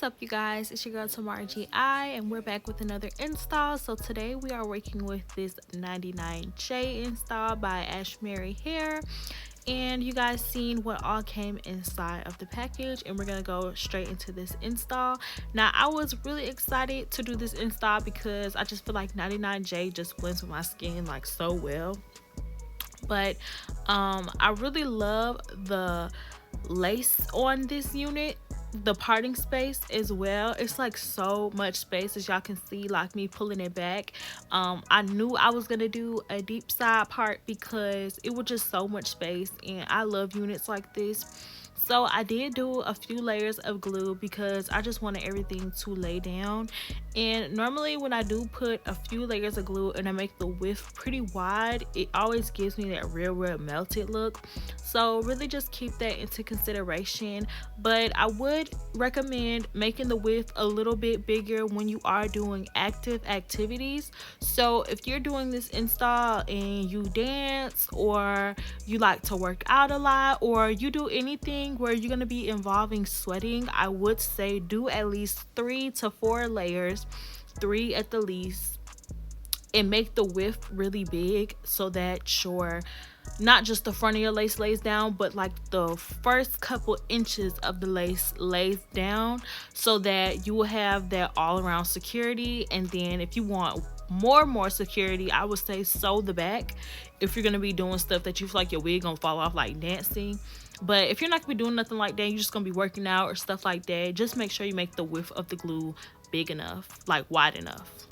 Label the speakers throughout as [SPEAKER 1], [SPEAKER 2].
[SPEAKER 1] What's up, you guys? It's your girl Tamara GI, and we're back with another install. So today we are working with this 99J install by Ashimary Hair, and you guys seen what all came inside of the package, and we're gonna go straight into this install. Now, I was really excited to do this install because I just feel like 99J just blends with my skin like so well. But I really love the lace on this unit, the parting space as well. It's like so much space, as y'all can see, like me pulling it back. I knew I was gonna do a deep side part because it was just so much space, and I love units like this. So I did do a few layers of glue because I just wanted everything to lay down. And normally when I do put a few layers of glue and I make the width pretty wide, it always gives me that real melted look. So really just keep that into consideration. But I would recommend making the width a little bit bigger when you are doing active activities. So if you're doing this install and you dance, or you like to work out a lot, or you do anything where you're going to be involving sweating, I would say do at least 3 to 4 layers, 3 at the least, and make the width really big so that your not just the front of your lace lays down, but like the first couple inches of the lace lays down, so that you will have that all around security. And then if you want more security, I would say sew the back if you're gonna be doing stuff that you feel like your wig gonna fall off, like dancing. But if you're not gonna be doing nothing like that, you're just gonna be working out or stuff like that, just make sure you make the width of the glue big enough, like wide enough.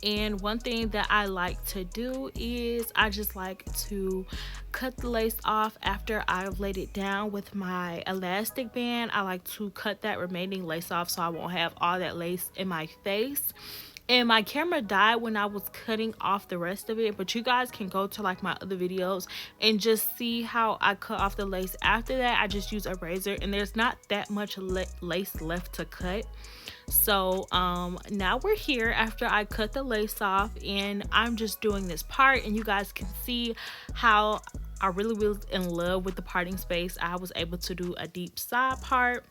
[SPEAKER 1] And one thing that I like to do is I just like to cut the lace off after I've laid it down with my elastic band. I like to cut that remaining lace off so I won't have all that lace in my face. And my camera died when I was cutting off the rest of it, but you guys can go to like my other videos and just see how I cut off the lace. After that, I just use a razor, and there's not that much lace left to cut. So now we're here after I cut the lace off, and I'm just doing this part, and you guys can see how I really was in love with the parting space. I was able to do a deep side part.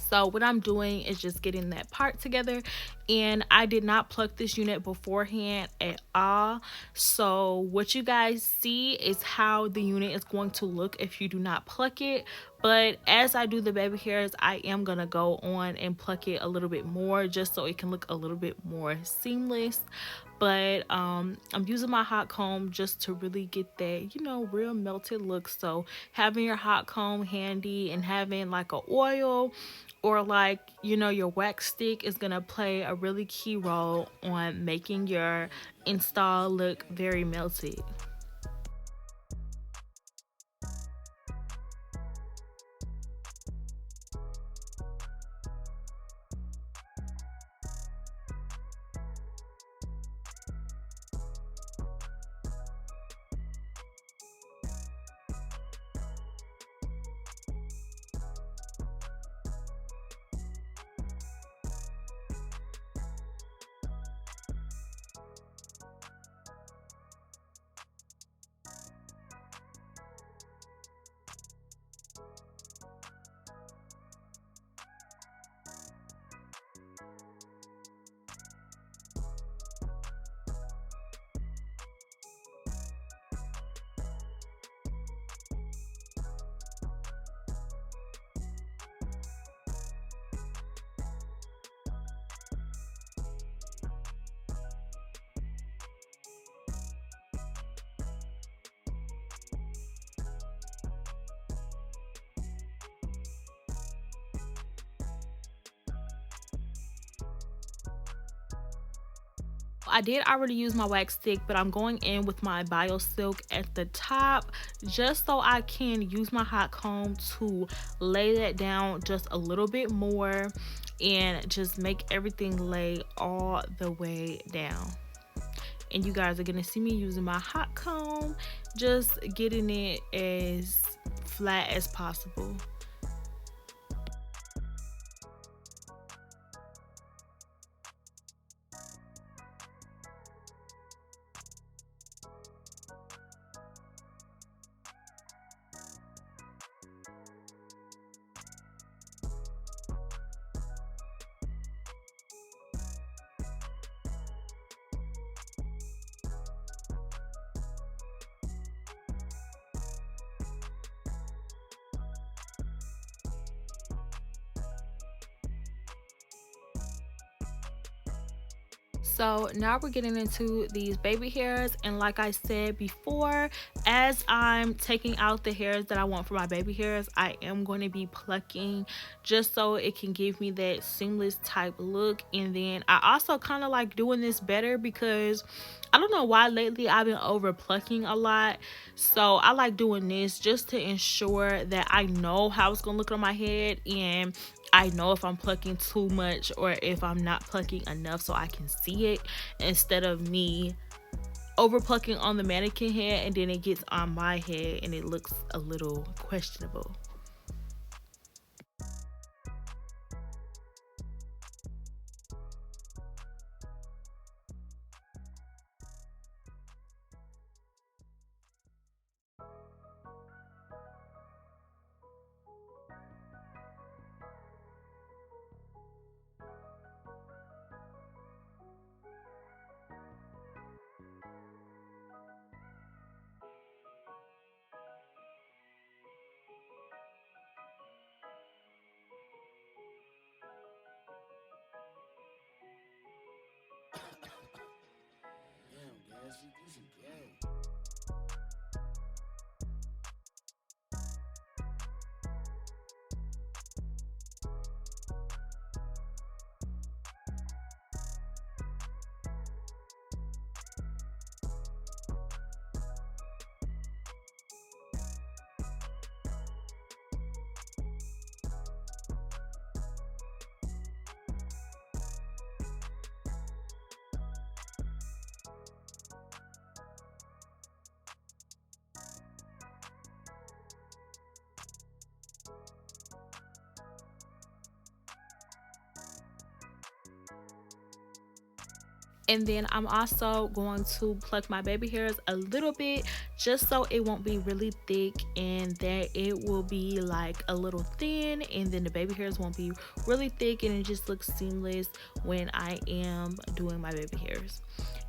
[SPEAKER 1] So what I'm doing is just getting that part together, and I did not pluck this unit beforehand at all. So what you guys see is how the unit is going to look if you do not pluck it. But as I do the baby hairs, I am gonna go on and pluck it a little bit more, just so it can look a little bit more seamless. But I'm using my hot comb just to really get that, you know, real melted look. So having your hot comb handy and having like a oil or like, you know, your wax stick is gonna play a really key role on making your install look very melted. I did already use my wax stick, but I'm going in with my bio silk at the top just so I can use my hot comb to lay that down just a little bit more. and just make everything lay all the way down. And you guys are gonna see me using my hot comb, just getting it as flat as possible. So now we're getting into these baby hairs, and like I said before, as I'm taking out the hairs that I want for my baby hairs, I am going to be plucking just so it can give me that seamless type look. And then I also kind of like doing this better because I don't know why lately I've been over plucking a lot. So I like doing this just to ensure that I know how it's gonna look on my head, and I know if I'm plucking too much or if I'm not plucking enough so I can see it, instead of me over plucking on the mannequin head and then it gets on my head and it looks a little questionable.
[SPEAKER 2] Damn, gas, you some gay.
[SPEAKER 1] And then I'm also going to pluck my baby hairs a little bit just so it won't be really thick and that it will be like a little thin, and then the baby hairs won't be really thick and it just looks seamless when I am doing my baby hairs.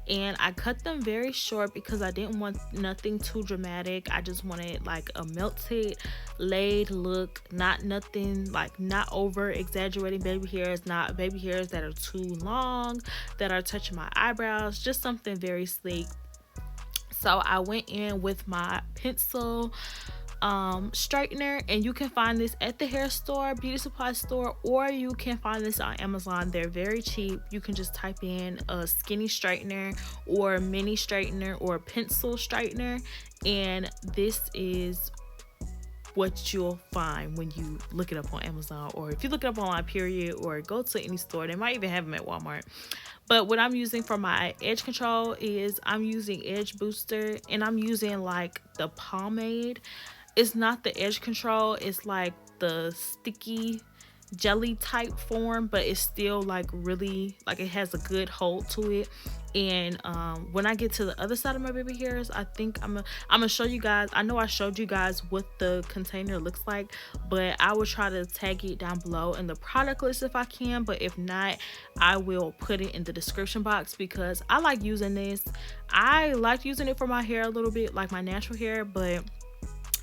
[SPEAKER 1] And I cut them very short because I didn't want nothing too dramatic. I just wanted like a melted laid look, not nothing like, not over exaggerating baby hairs, not baby hairs that are too long that are touching my eyebrows, just something very sleek. So I went in with my pencil straightener, and you can find this at the hair store, beauty supply store, or you can find this on Amazon. They're very cheap. You can just type in a skinny straightener or mini straightener or pencil straightener, and this is what you'll find when you look it up on Amazon, or if you look it up online, period, or go to any store. They might even have them at Walmart. But what I'm using for my edge control is I'm using Edge Booster, and I'm using like the pomade. It's not the edge control, it's like the sticky jelly type form, but it's still like really, like, it has a good hold to it. And when I get to the other side of my baby hairs, I think I'm gonna show you guys. I know I showed you guys what the container looks like, but I will try to tag it down below in the product list if I can, but if not, I will put it in the description box because I like using this. I like using it for my hair a little bit, like my natural hair, but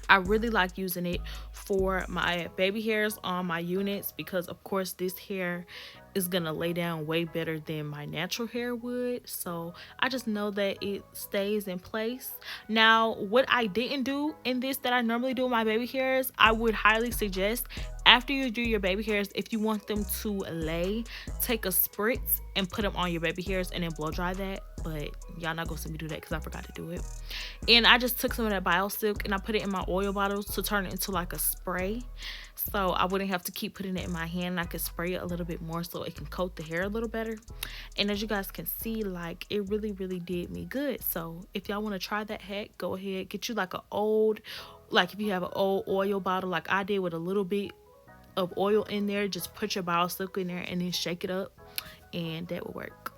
[SPEAKER 1] I really like using it for my baby hairs on my units because of course this hair is gonna lay down way better than my natural hair would. So I just know that it stays in place. Now, what I didn't do in this that I normally do with my baby hairs, I would highly suggest After you do your baby hairs, if you want them to lay, take a spritz and put them on your baby hairs and then blow dry that. But y'all not gonna see me do that because I forgot to do it. And I just took some of that bio silk and I put it in my oil bottles to turn it into like a spray, so I wouldn't have to keep putting it in my hand. I could spray it a little bit more so it can coat the hair a little better. And as you guys can see, like, it really did me good. So if y'all want to try that hack, go ahead, get you like an old, like if you have an old oil bottle like I did with a little bit of oil in there, just put your bio silk in there and then shake it up, and that will work.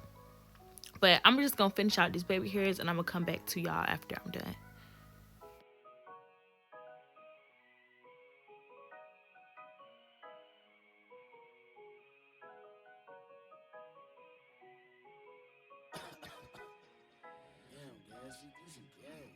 [SPEAKER 1] But I'm just gonna finish out these baby hairs and I'm gonna come back to y'all after I'm done.
[SPEAKER 2] Damn, Gassy, this is gay.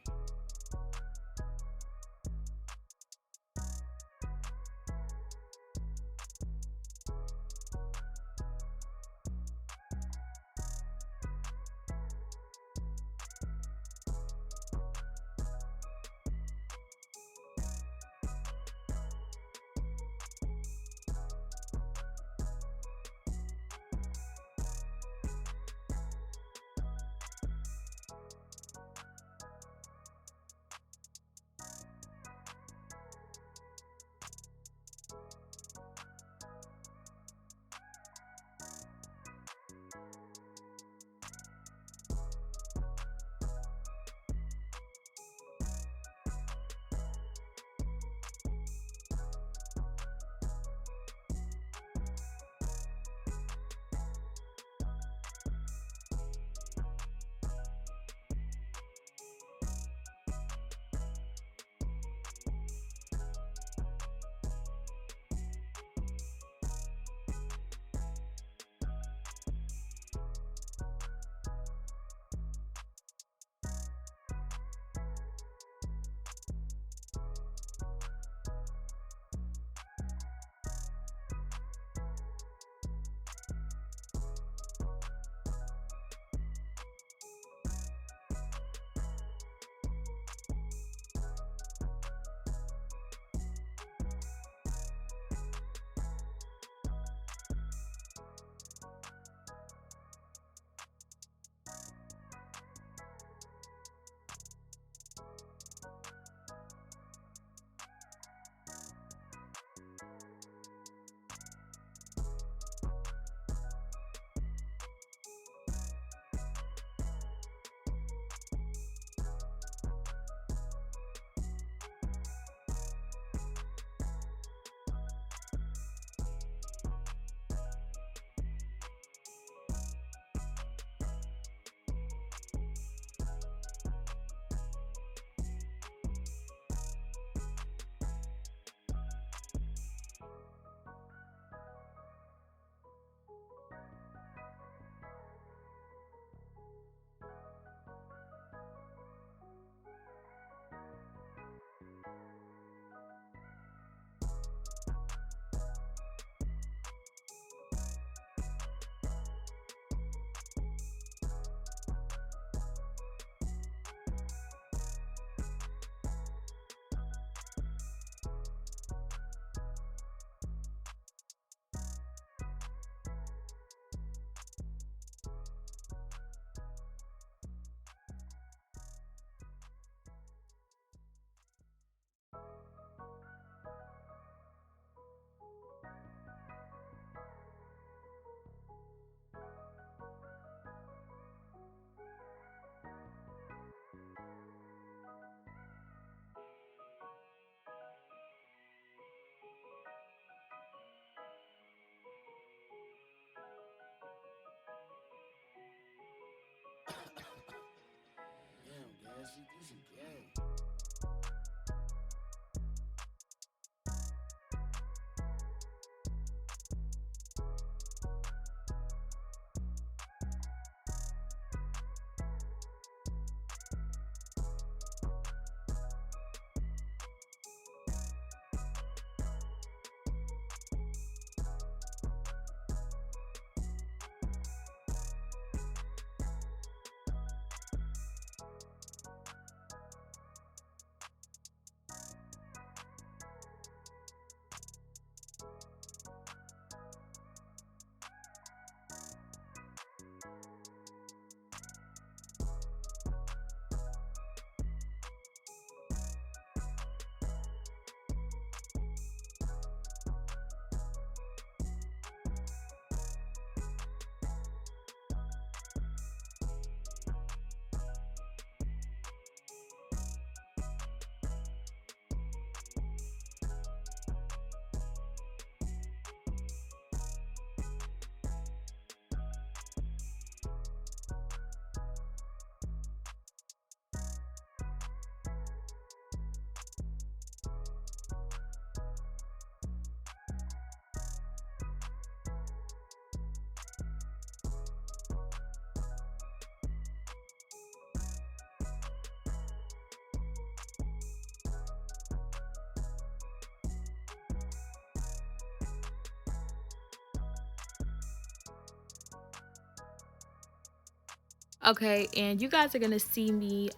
[SPEAKER 1] Okay, and you guys are gonna see me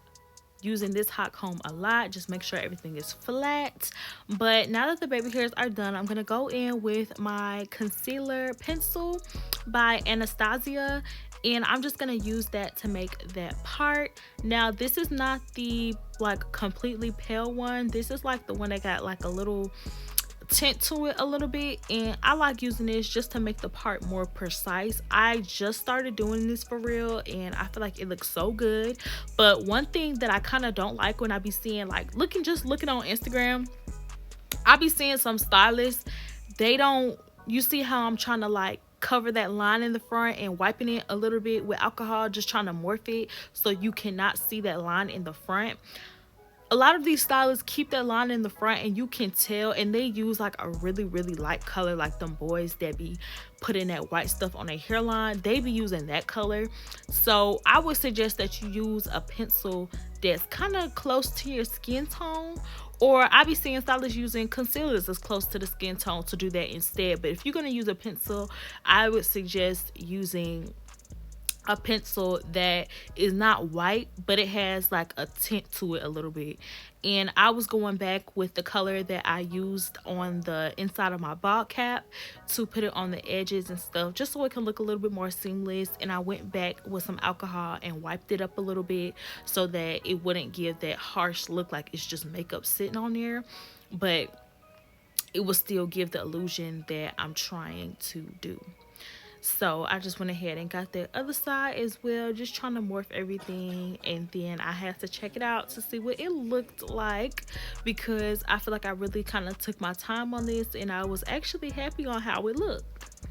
[SPEAKER 1] using this hot comb a lot. Just make sure everything is flat. But now that the baby hairs are done, I'm gonna go in with my concealer pencil by Anastasia, and I'm just gonna use that to make that part. Now this is not the like completely pale one. This is like the one that got like a little tint to it a little bit, and I like using this just to make the part more precise. I just started doing this for real and I feel like it looks so good. But one thing that I kind of don't like when I be seeing like looking on Instagram, I be seeing some stylists, they don't, you see how I'm trying to like cover that line in the front and wiping it a little bit with alcohol, just trying to morph it so you cannot see that line in the front. A lot of these stylists keep that line in the front and you can tell, and they use like a really light color, like them boys that be putting that white stuff on their hairline, they be using that color. So I would suggest that you use a pencil that's kind of close to your skin tone, or I be seeing stylists using concealers as close to the skin tone to do that instead. But if you're going to use a pencil, I would suggest using a pencil that is not white, but it has like a tint to it a little bit. And I was going back with the color that I used on the inside of my ball cap to put it on the edges and stuff, just so it can look a little bit more seamless. And I went back with some alcohol and wiped it up a little bit so that it wouldn't give that harsh look like it's just makeup sitting on there, but it will still give the illusion that I'm trying to do. So I just went ahead and got the other side as well, just trying to morph everything. And then I had to check it out to see what it looked like, because I feel like I really kind of took my time on this and I was actually happy on how it looked.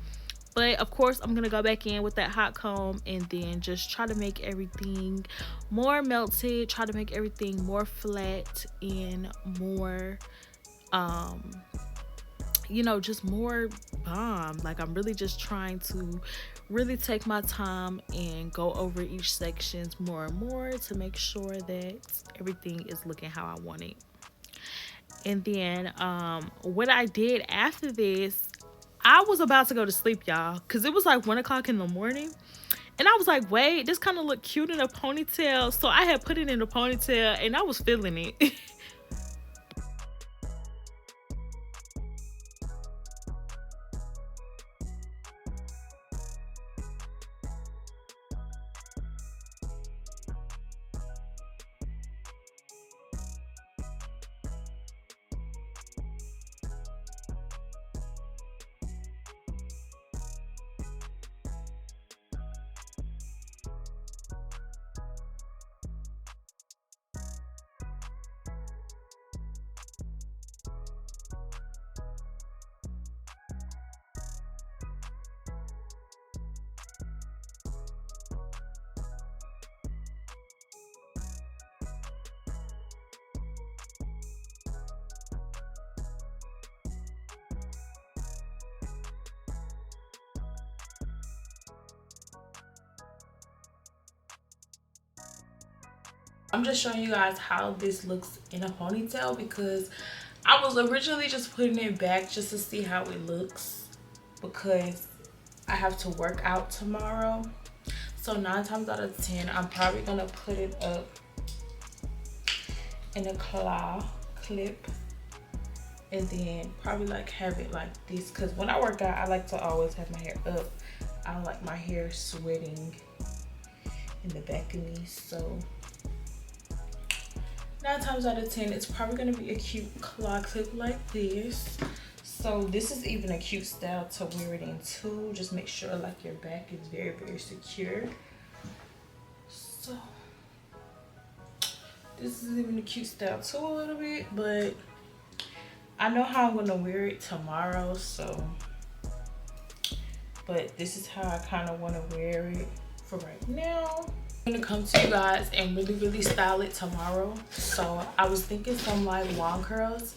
[SPEAKER 1] But of course, I'm going to go back in with that hot comb and then just try to make everything more melted, try to make everything more flat and more just more bomb. Like, I'm really just trying to really take my time and go over each sections more and more to make sure that everything is looking how I want it. And then what I did after this, I was about to go to sleep, y'all, because it was like 1 o'clock in the morning. And I was like, wait, this kind of looked cute in a ponytail. So I had put it in a ponytail and I was feeling it. I'm just showing you guys how this looks in a ponytail, because I was originally just putting it back just to see how it looks, because I have to work out tomorrow. So 9 times out of 10, I'm probably gonna put it up in a claw clip and then probably like have it like this, because when I work out I like to always have my hair up. I don't like my hair sweating in the back of me. So 9 times out of 10, it's probably gonna be a cute claw clip like this. So this is even a cute style to wear it in too. Just make sure like your back is very secure. So this is even a cute style too a little bit, but I know how I'm gonna wear it tomorrow. So, but this is how I kind of want to wear it for right now. I'm gonna come to you guys and really style it tomorrow. So I was thinking some like wand curls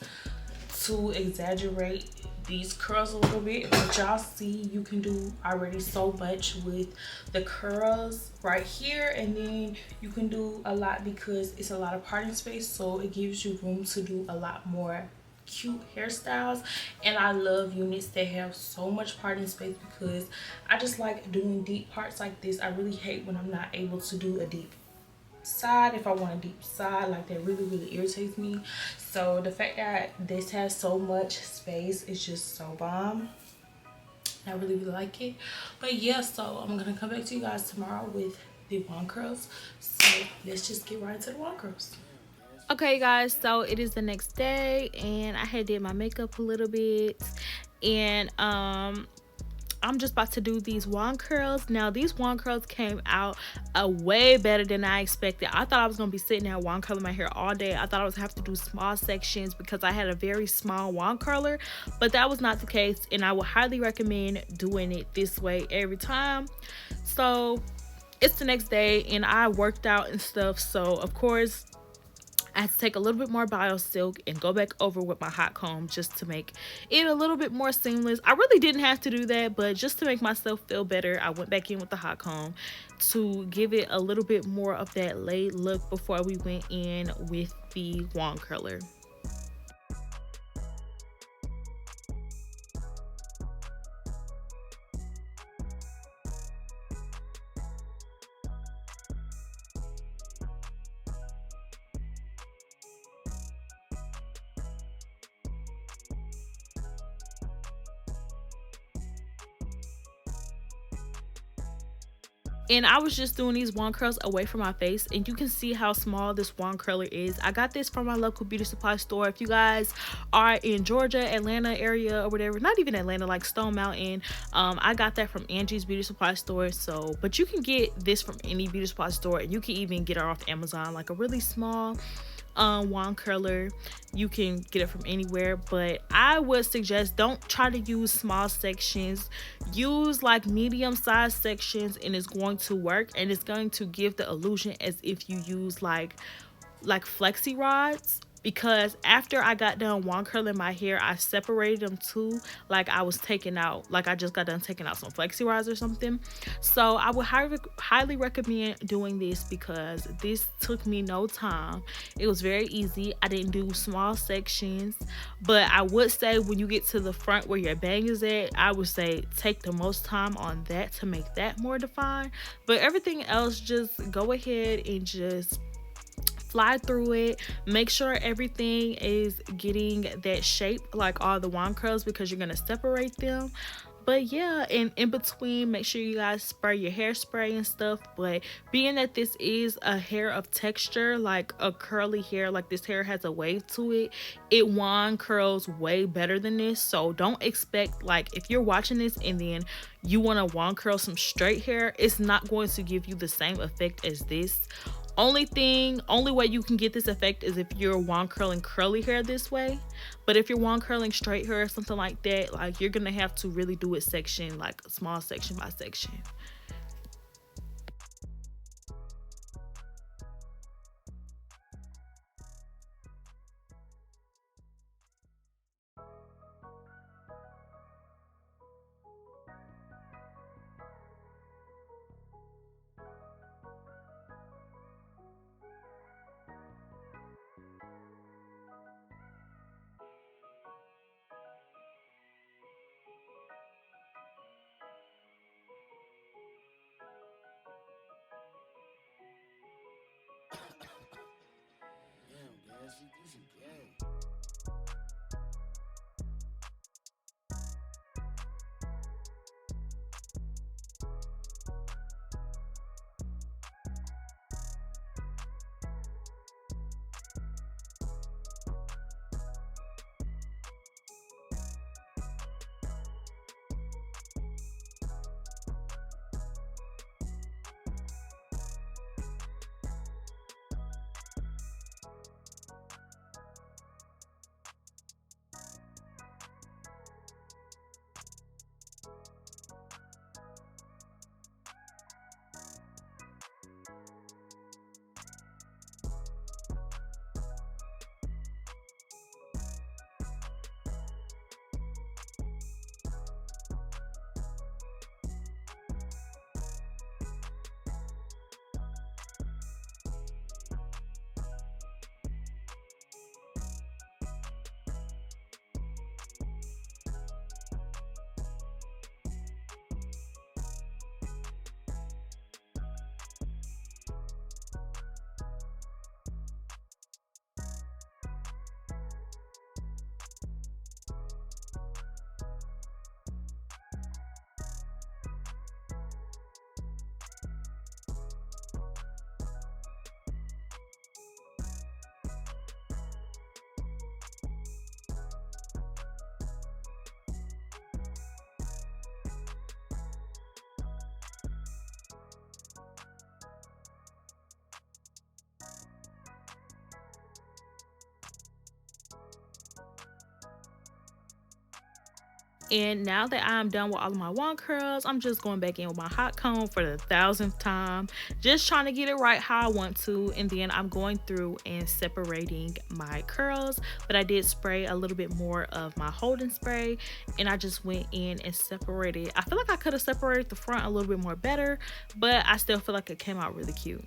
[SPEAKER 1] to exaggerate these curls a little bit, but y'all see you can do already so much with the curls right here, and then you can do a lot because it's a lot of parting space, so it gives you room to do a lot more cute hairstyles, and I love units that have so much parting space because I just like doing deep parts like this. I really hate when I'm not able to do a deep side. If I want a deep side, like, that really irritates me. So the fact that this has so much space is just so bomb. I really like it. But yeah, so I'm gonna come back to you guys tomorrow with the wand curls. So let's just get right into the wand curls. Okay, guys, so it is the next day, and I had did my makeup a little bit, and I'm just about to do these wand curls. Now, these wand curls came out way better than I expected. I thought I was gonna be sitting there wand curling my hair all day. I thought I was have to do small sections because I had a very small wand curler, but that was not the case, and I would highly recommend doing it this way every time. So it's the next day, and I worked out and stuff, so of course I had to take a little bit more bio silk and go back over with my hot comb just to make it a little bit more seamless. I really didn't have to do that, but just to make myself feel better, I went back in with the hot comb to give it a little bit more of that laid look before we went in with the wand curler. And I was just doing these wand curls away from my face, and you can see how small this wand curler is. I got this from my local beauty supply store. If you guys are in Georgia, Atlanta area or whatever, not even Atlanta, like Stone Mountain, I got that from Angie's beauty supply store. So but you can get this from any beauty supply store, and you can even get it off Amazon, like a really small wand curler. You can get it from anywhere, but I would suggest don't try to use small sections. Use like medium sized sections, and it's going to work, and it's going to give the illusion as if you use like flexi rods. Because after I got done wand curling my hair, I separated them too, like I was taking out, like I just got done taking out some flexi rods or something. So I would highly recommend doing this because this took me no time. It was very easy. I didn't do small sections, but I would say when you get to the front where your bang is at, I would say take the most time on that to make that more defined. But everything else, just go ahead and just fly through it. Make sure everything is getting that shape, like all the wand curls, because you're gonna separate them. But yeah, and in between, make sure you guys spray your hairspray and stuff. But being that this is a hair of texture, like a curly hair, like this hair has a wave to it, it wand curls way better than this. So don't expect, like, if you're watching this and then you want to wand curl some straight hair, it's not going to give you the same effect as this. Only way you can get this effect is if you're wand curling curly hair this way. But if you're wand curling straight hair or something like that, like, you're gonna have to really do it section, like small section by section. And now that I'm done with all of my wand curls, I'm just going back in with my hot comb for the 1000th time, just trying to get it right how I want to. And then I'm going through and separating my curls, but I did spray a little bit more of my holding spray, and I just went in and separated. I feel like I could have separated the front a little bit more better, but I still feel like it came out really cute.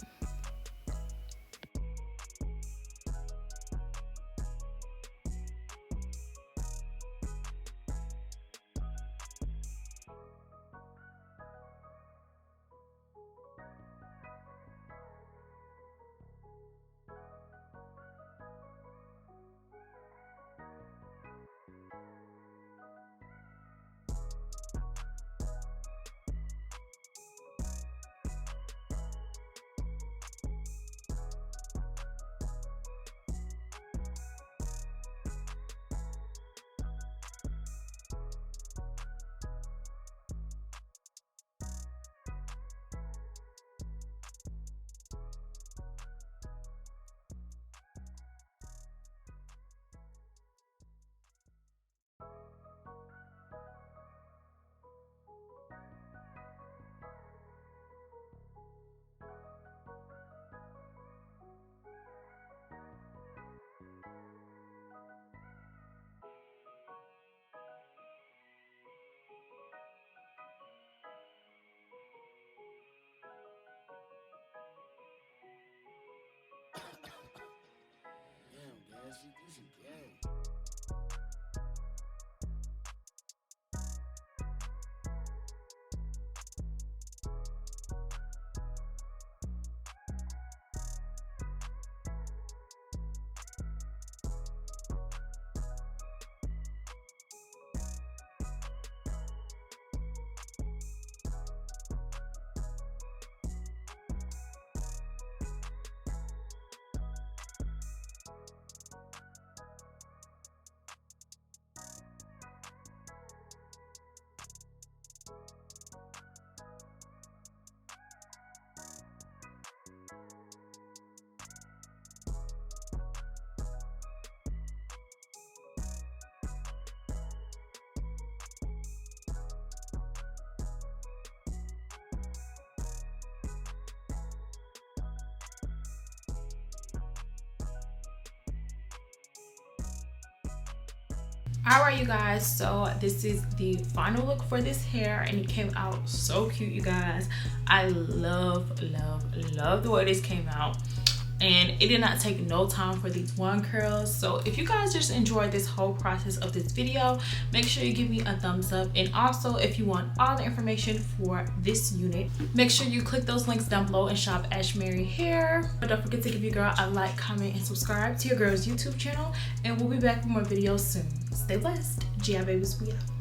[SPEAKER 2] Damn, gas, you do some gay.
[SPEAKER 1] All right, you guys, so this is the final look for this hair, and it came out so cute, you guys. I love the way this came out, and it did not take no time for these wand curls. So if you guys just enjoyed this whole process of this video, make sure you give me a thumbs up. And also, if you want all the information for this unit, make sure you click those links down below and shop Ashimary Hair. But don't forget to give your girl a like, comment, and subscribe to your girl's YouTube channel, and we'll be back with more videos soon. Stay blessed. GI babies, we out.